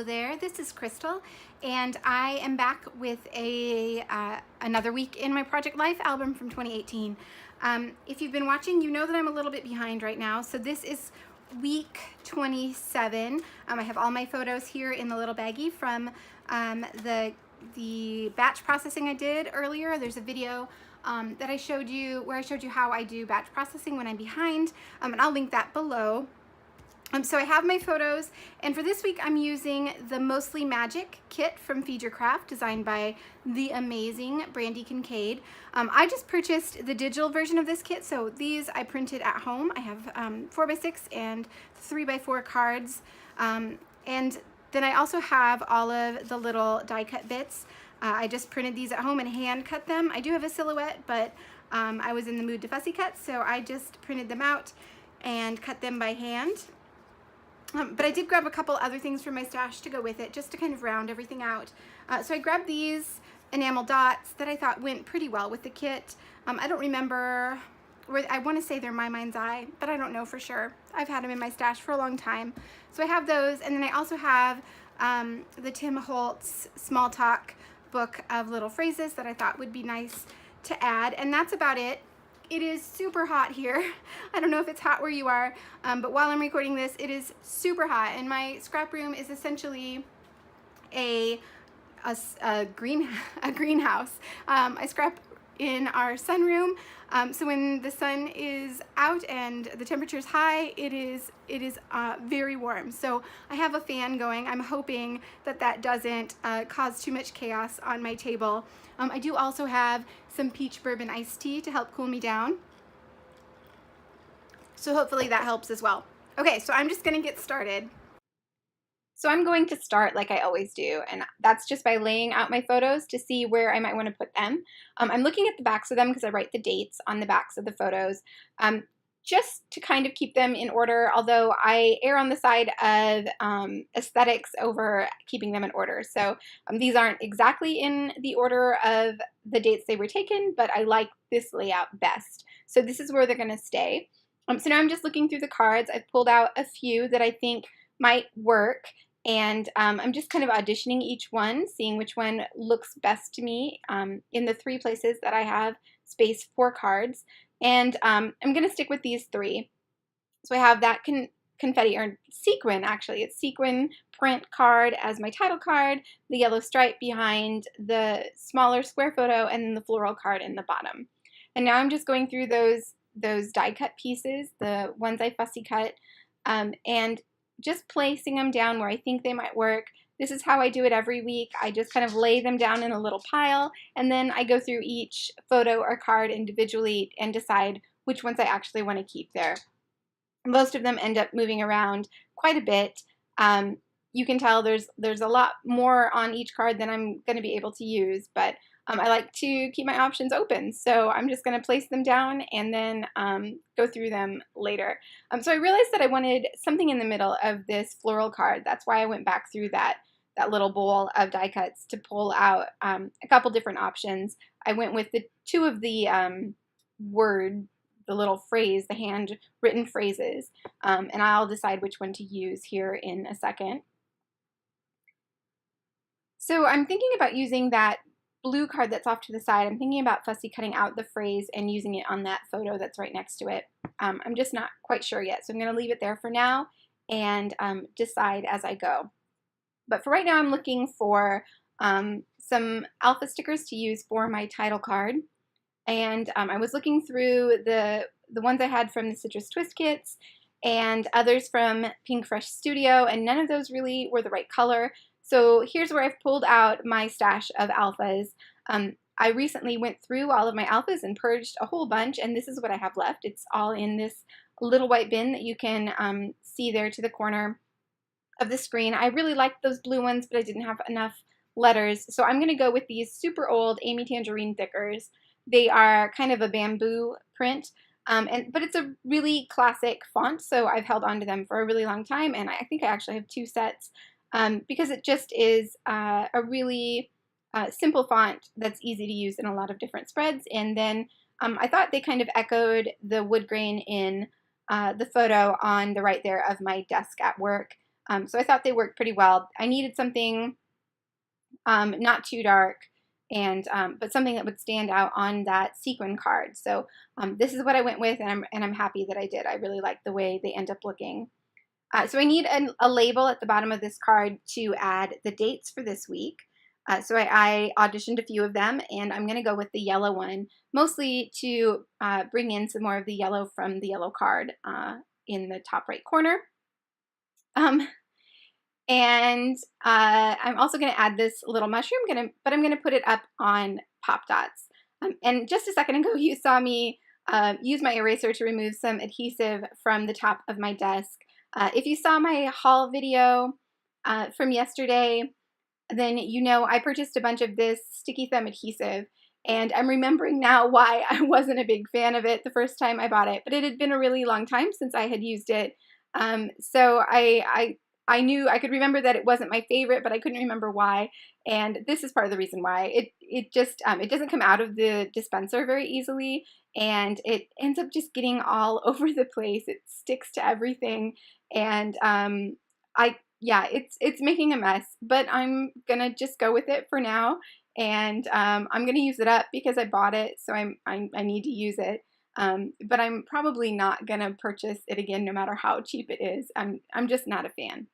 there, this is Crystal, and I am back with another week in my Project Life album from 2018. If you've been watching, you know that I'm a little bit behind right now, so this is week 27. I have all my photos here in the little baggie from the batch processing I did earlier. There's a video that I showed you where I showed you how I do batch processing when I'm behind, and I'll link that below. So I have my photos, and for this week I'm using the Mostly Magic kit from Feed Your Craft, designed by the amazing Brandy Kincaid. I just purchased the digital version of this kit, so these I printed at home. I have 4x6 and 3x4 cards, and then I also have all of the little die cut bits. I just printed these at home and hand cut them. I do have a silhouette, but I was in the mood to fussy cut, so I just printed them out and cut them by hand. But I did grab a couple other things from my stash to go with it, just to kind of round everything out. So I grabbed these enamel dots that I thought went pretty well with the kit. I don't remember where, I want to say they're My Mind's Eye, but I don't know for sure. I've had them in my stash for a long time. So I have those, and then I also have the Tim Holtz Small Talk book of little phrases that I thought would be nice to add, and that's about it. It is super hot here. I don't know if it's hot where you are, but while I'm recording this, it is super hot, and my scrap room is essentially a greenhouse. I scrap in our sunroom, so when the sun is out and the temperature is high, it is very warm. So I have a fan going. I'm hoping that that doesn't cause too much chaos on my table. I do also have some peach bourbon iced tea to help cool me down. So hopefully that helps as well. Okay, so I'm just gonna get started. So I'm going to start like I always do, and that's just by laying out my photos to see where I might want to put them. I'm looking at the backs of them because I write the dates on the backs of the photos, just to kind of keep them in order, although I err on the side of aesthetics over keeping them in order. So these aren't exactly in the order of the dates they were taken, but I like this layout best. So this is where they're going to stay. So now I'm just looking through the cards. I've pulled out a few that I think might work, and I'm just kind of auditioning each one, seeing which one looks best to me in the 3 places that I have space for cards. And I'm going to stick with these 3. So I have that confetti, or sequin, actually. It's sequin print card as my title card, the yellow stripe behind the smaller square photo, and then the floral card in the bottom. And now I'm just going through those die cut pieces, the ones I fussy cut, and just placing them down where I think they might work. This is how I do it every week. I just kind of lay them down in a little pile, and then I go through each photo or card individually and decide which ones I actually want to keep there. Most of them end up moving around quite a bit. You can tell there's a lot more on each card than I'm going to be able to use, but I like to keep my options open, so I'm just going to place them down and then go through them later. So I realized that I wanted something in the middle of this floral card. That's why I went back through that little bowl of die cuts to pull out a couple different options. I went with the 2 of the the little phrase, the handwritten phrases, and I'll decide which one to use here in a second. So I'm thinking about using that blue card that's off to the side. I'm thinking about fussy cutting out the phrase and using it on that photo that's right next to it. I'm just not quite sure yet, so I'm going to leave it there for now and decide as I go. But for right now, I'm looking for some alpha stickers to use for my title card. And I was looking through the ones I had from the Citrus Twist kits and others from Pink Fresh Studio, and none of those really were the right color. So here's where I've pulled out my stash of alphas. I recently went through all of my alphas and purged a whole bunch, and this is what I have left. It's all in this little white bin that you can see there to the corner of the screen. I really liked those blue ones, but I didn't have enough letters, so I'm going to go with these super old Amy Tangerine thickers. They are kind of a bamboo print, but it's a really classic font, so I've held on to them for a really long time, and I think I actually have 2 sets. Because it just is a really simple font that's easy to use in a lot of different spreads. And then I thought they kind of echoed the wood grain in the photo on the right there of my desk at work. So I thought they worked pretty well. I needed something not too dark, and but something that would stand out on that sequin card. So this is what I went with, and I'm happy that I did. I really like the way they end up looking. So I need a label at the bottom of this card to add the dates for this week. So I auditioned a few of them, and I'm going to go with the yellow one, mostly to bring in some more of the yellow from the yellow card in the top right corner. And I'm also going to add this little mushroom, but I'm going to put it up on Pop Dots. And just a second ago, you saw me use my eraser to remove some adhesive from the top of my desk. If you saw my haul video from yesterday, then you know I purchased a bunch of this sticky thumb adhesive, and I'm remembering now why I wasn't a big fan of it the first time I bought it, but it had been a really long time since I had used it. So I knew I could remember that it wasn't my favorite, but I couldn't remember why. And this is part of the reason why. It just it doesn't come out of the dispenser very easily, and it ends up just getting all over the place. It sticks to everything, and yeah, it's making a mess. But I'm gonna just go with it for now, and I'm gonna use it up because I bought it, so I need to use it. But I'm probably not gonna purchase it again, no matter how cheap it is. I'm just not a fan.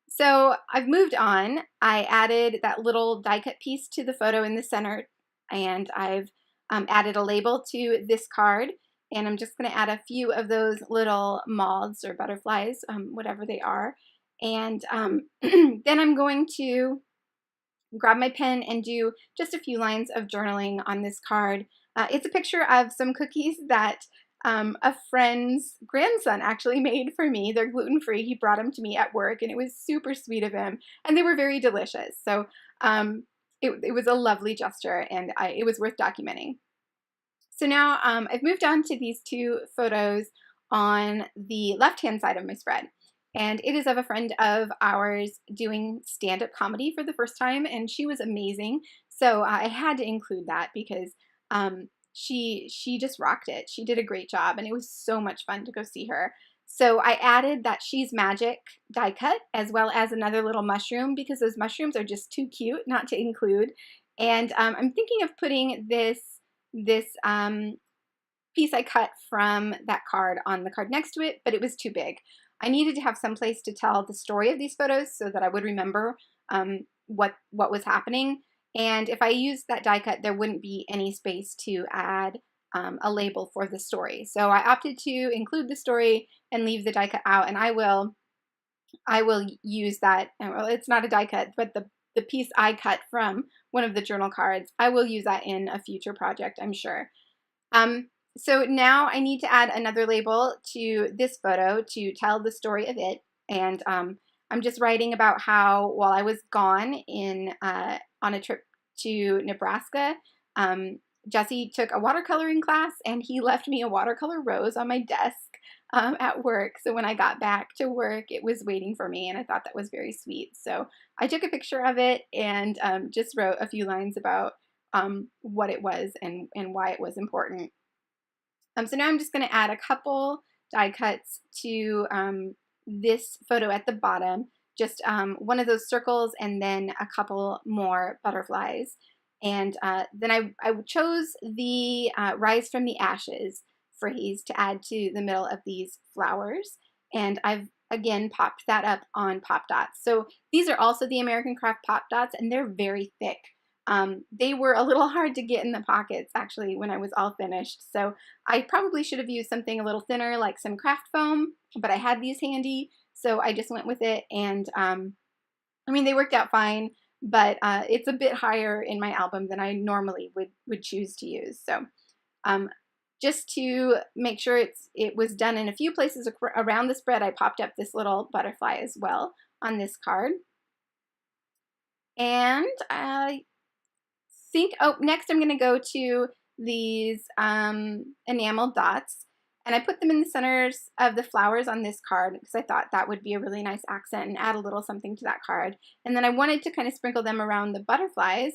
So I've moved on. I added that little die cut piece to the photo in the center, and I've added a label to this card, and I'm just going to add a few of those little moths or butterflies, whatever they are. And then I'm going to grab my pen and do just a few lines of journaling on this card. It's a picture of some cookies that a friend's grandson actually made for me. They're gluten-free. He brought them to me at work, and it was super sweet of him, and they were very delicious. So it was a lovely gesture, and it was worth documenting. So now I've moved on to these two photos on the left-hand side of my spread. And it is of a friend of ours doing stand-up comedy for the first time, and she was amazing. So I had to include that because she just rocked it. She did a great job, and it was so much fun to go see her. So I added that She's Magic die cut as well as another little mushroom because those mushrooms are just too cute not to include. And I'm thinking of putting this piece I cut from that card on the card next to it, but it was too big. I needed to have some place to tell the story of these photos so that I would remember what was happening. And if I used that die cut, there wouldn't be any space to add a label for the story. So I opted to include the story and leave the die cut out, and I will use that. Well, it's not a die cut, but the piece I cut from one of the journal cards, I will use that in a future project, I'm sure. So now I need to add another label to this photo to tell the story of it. And I'm just writing about how while I was gone on a trip to Nebraska, Jesse took a watercoloring class, and he left me a watercolor rose on my desk at work. So when I got back to work, it was waiting for me, and I thought that was very sweet. So I took a picture of it and just wrote a few lines about what it was and why it was important. So now I'm just going to add a couple die cuts to this photo at the bottom, just one of those circles and then a couple more butterflies. And then I chose the Rise from the Ashes phrase to add to the middle of these flowers. And I've again popped that up on Pop Dots. So these are also the American Craft Pop Dots, and they're very thick. They were a little hard to get in the pockets actually when I was all finished. So I probably should have used something a little thinner like some craft foam, but I had these handy. So I just went with it, and I mean, they worked out fine, but it's a bit higher in my album than I normally would choose to use. So just to make sure it was done in a few places around the spread, I popped up this little butterfly as well on this card. And I think, next I'm going to go to these enamel dots, and I put them in the centers of the flowers on this card because I thought that would be a really nice accent and add a little something to that card. And then I wanted to kind of sprinkle them around the butterflies,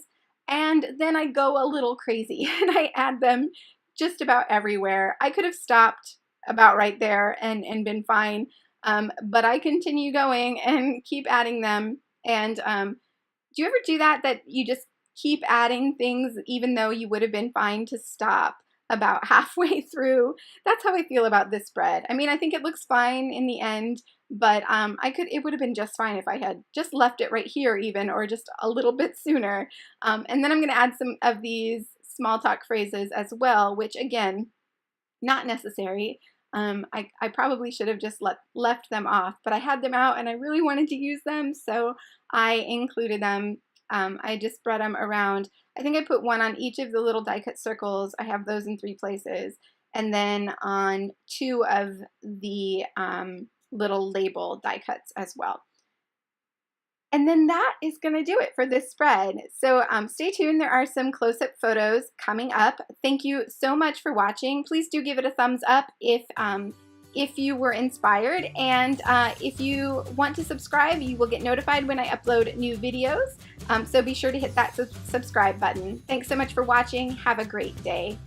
and then I go a little crazy and I add them just about everywhere. I could have stopped about right there and been fine, but I continue going and keep adding them. And do you ever do that you just keep adding things even though you would have been fine to stop about halfway through? That's how I feel about this spread. I mean, I think it looks fine in the end, but it would have been just fine if I had just left it right here even, or just a little bit sooner. And then I'm going to add some of these small talk phrases as well, which again, not necessary. I probably should have just left them off, but I had them out and I really wanted to use them, so I included them. I just spread them around. I think I put one on each of the little die cut circles. I have those in 3 places, and then on 2 of the little label die cuts as well. And then that is going to do it for this spread. So stay tuned. There are some close-up photos coming up. Thank you so much for watching. Please do give it a thumbs up if you were inspired. And if you want to subscribe, you will get notified when I upload new videos. So be sure to hit that subscribe button. Thanks so much for watching. Have a great day.